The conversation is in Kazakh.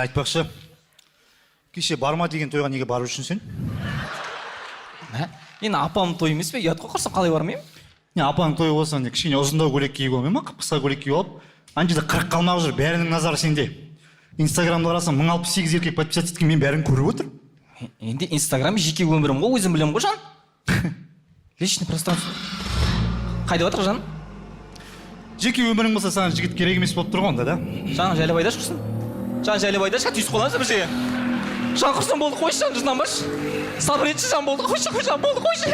Айтпақшы, кеше барма деген тойға неге барып жүрсің сен? Енді апамның тойы емес пе? Ұят қой, қарасам қалай бармаймын? Не апаның тойы болса, не кішкене ұзындау көйлек киіп алмай ма? Қысқа көйлек киіп алып, ана жерде қырық қалмақ жүр, бәрінің назары сенде. Инстаграмда қарасам 1068 еркек подписаться еткен, мен бәрін көріп отыр. Енді Инстаграм жеке өмірім ғой, өзім білемін ғой, жан. Личный пространство. Қайда отыр, жан? Жеке өмірің болса, саған жігіт керек емес болып тұр ғой онда, да? Жан, жайлап айдашы құрсын. Жан, жайлап айдашы, түйісіп қаламыз бір жерге. Жан, құрсын болды, қойшы, жан, жынданбашы. Сабыр етші, жан, болды, қойшы, жан, болды, қойшы.